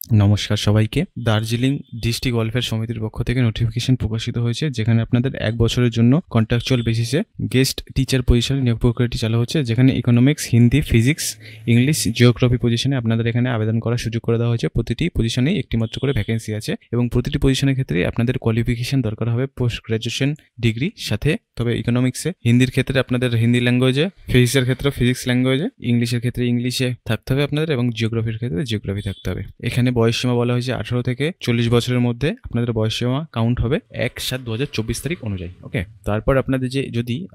নমস্কার সবাইকে। Darjeeling district welfare সমিতির পক্ষ থেকে নোটিফিকেশন প্রকাশিত হয়েছে, যেখানে আপনাদের 1 বছরের জন্য কন্ট্রাকচুয়াল বেসিসে গেস্ট টিচার পজিশনে নিয়োগ প্রক্রিয়াটি চালু হচ্ছে, যেখানে economics, Hindi, physics, English, geography পজিশনে আপনাদের এখানে আবেদন করার সুযোগ করে দেওয়া হয়েছে। প্রতিটি পজিশনেই একটি মাত্র করে ভ্যাকেন্সি আছে এবং প্রতিটি পজিশনের ক্ষেত্রে আপনাদের কোয়ালিফিকেশন দরকার হবে পোস্ট গ্র্যাজুয়েশন ডিগ্রি সাথে। তবে ইকোনমিক্সে হিন্দির ক্ষেত্রে আপনাদের হিন্দি ল্যাঙ্গুয়েজে, ফিজিক্সের ক্ষেত্রে ফিজিক্স ল্যাঙ্গুয়েজে, ইংলিশের ক্ষেত্রে ইংলিশে থাকতে হবে আপনাদের এবং জিওগ্রাফির ক্ষেত্রে জিওগ্রাফি থাকতে হবে। এখানে বয়সসীমা বলা হয়েছে 18 থেকে 40 বছরের মধ্যে আপনাদের বয়সসীমা কাউন্ট হবে 1/7/2024 তারিখ অনুযায়ী। ওকে, তারপর আপনাদের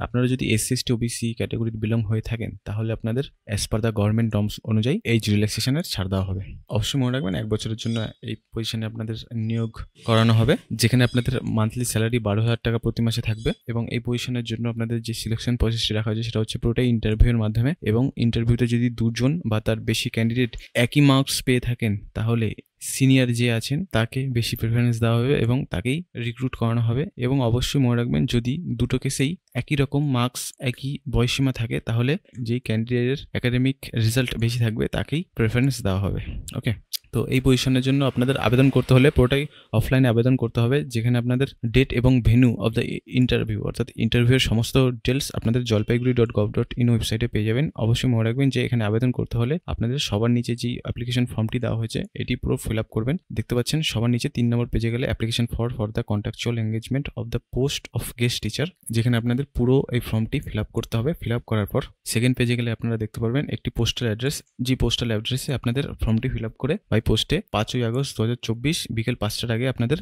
আপনারা যদি এসসি এসটি ওবিসি ক্যাটাগরির বিলং হয়ে থাকেন, তাহলে আপনাদের as per the government norms অনুযায়ী এইজ রিল্যাক্সেশনের ছাড় দেওয়া হবে। অবশ্যই মনে রাখবেন 1 বছরের জন্য এই পজিশনে আপনাদের নিয়োগ করানো হবে, যেখানে আপনাদের মান্থলি স্যালারি 12,000 টাকা প্রতি মাসে থাকবে এবং এই পজিশনের জন্য আপনাদের যে সিলেকশন প্রসেসটি রাখা হয়েছে সেটা হচ্ছে পুরোটাই ইন্টারভিউর মাধ্যমে। এবং ইন্টারভিউতে যদি 2 জন বা তার বেশি ক্যান্ডিডেট একই মার্কস পেয়ে থাকেন, তাহলে সিনিয়র যে আছেন তাকে বেশি প্রেফারেন্স দেওয়া হবে এবং তাকেই রিক্রুট করানো হবে। এবং অবশ্যই মনে রাখবেন, যদি দুটো কেসেই একই রকম মার্কস, একই বয়সসীমা থাকে, তাহলে যেই ক্যান্ডিডেটের একাডেমিক রেজাল্ট বেশি থাকবে তাকেই প্রেফারেন্স দেওয়া হবে। ওকে, তো এই পজিশনের জন্য আপনাদের আবেদন করতে হলে পুরোটাই অফলাইনে আবেদন করতে হবে, যেখানে আপনাদের ডেট এবং ভেন্যু অফ দ্য ইন্টারভিউ অর্থাৎ ইন্টারভিউয়ের সমস্ত ডিটেলস আপনাদের jalpaiguri.gov.in ওয়েবসাইটে পেয়ে যাবেন। অবশ্যই মনে রাখবেন যে এখানে আবেদন করতে হলে আপনাদের সবার নিচে যে অ্যাপ্লিকেশন ফর্মটি দেওয়া হয়েছে এটি পুরো ফিল আপ করবেন। দেখতে পাচ্ছেন সবার নিচে 3 নম্বর পেজে গেলে application for the contractual engagement of the post of guest teacher, যেখানে আপনাদের পুরো এই ফর্মটি ফিল আপ করতে হবে। ফিল আপ করার পর সেকেন্ড পেজে গেলে আপনারা দেখতে পারবেন একটি পোস্টাল অ্যাড্রেস, যে পোস্টাল অ্যাড্রেসে আপনাদের ফর্মটি ফিল আপ করে বাই পোস্টে 5ই আগস্ট 2024 বিকেল 5টার আগে আপনাদের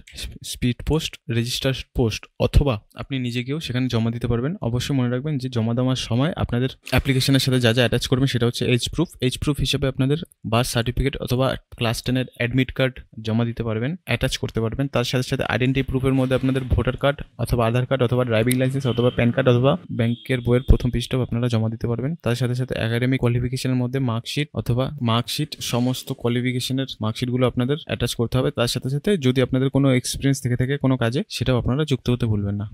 স্পিড পোস্ট, রেজিস্টার পোস্ট অথবা আপনি নিজে গিয়েও সেখানে জমা দিতে পারবেন। অবশ্যই মনে রাখবেন যে জমা দেওয়ার সময় আপনাদের অ্যাপ্লিকেশনের সাথে যা যা অ্যাটাচ করবেন সেটা হচ্ছে এজ প্রুফ। এজ প্রুফ হিসেবে আপনাদের বার্থ সার্টিফিকেট অথবা ক্লাস 10-এর অ্যাডমিট কার্ড জমা দিতে পারবেন, অ্যাটাচ করতে পারবেন। তার সাথে সাথে আইডেন্টি প্রুফের মধ্যে আপনাদের ভোটার কার্ড অথবা আধার কার্ড অথবা ড্রাইভিং লাইসেন্স অথবা প্যান কার্ড অথবা ব্যাংকের বইয়ের প্রথম পৃষ্ঠাও আপনারা জমা দিতে পারবেন। তার সাথে সাথে একাডেমিক কোয়ালিফিকেশনের মধ্যে মার্কশিট সমস্ত কোয়ালিফিকেশনের মার্কশিটগুলো আপনাদের অ্যাটাচ করতে হবে। তার সাথে সাথে যদি আপনাদের কোনো এক্সপিরিয়েন্স থেকে থাকে কোনো কাজে, সেটাও আপনারা যুক্ত হতে ভুলবেন না।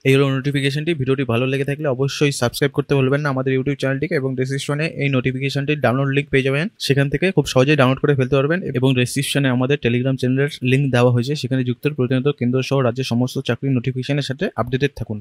এই হলো নোটিফিকেশনটি। ভিডিওটি ভালো লেগে থাকলে অবশ্যই সাবস্ক্রাইব করতে ভুলবেন না আমাদের ইউটিউব চ্যানেলটিকে, এবং ডেসক্রিপশনে এই নোটিফিকেশনটির ডাউনলোড লিঙ্ক পেয়ে যাবেন, সেখান থেকে খুব সহজেই ডাউনলোড করে ফেলতে পারবেন। এবং ডেসক্রিপশনে আমাদের টেলিগ্রাম চ্যানেলের লিঙ্ক দেওয়া হয়েছে, সেখানে যুক্ত প্রতিনিয়ত কেন্দ্র সহ রাজ্যের সমস্ত চাকরির নোটিফিকেশনের সাথে আপডেটেড থাকুন।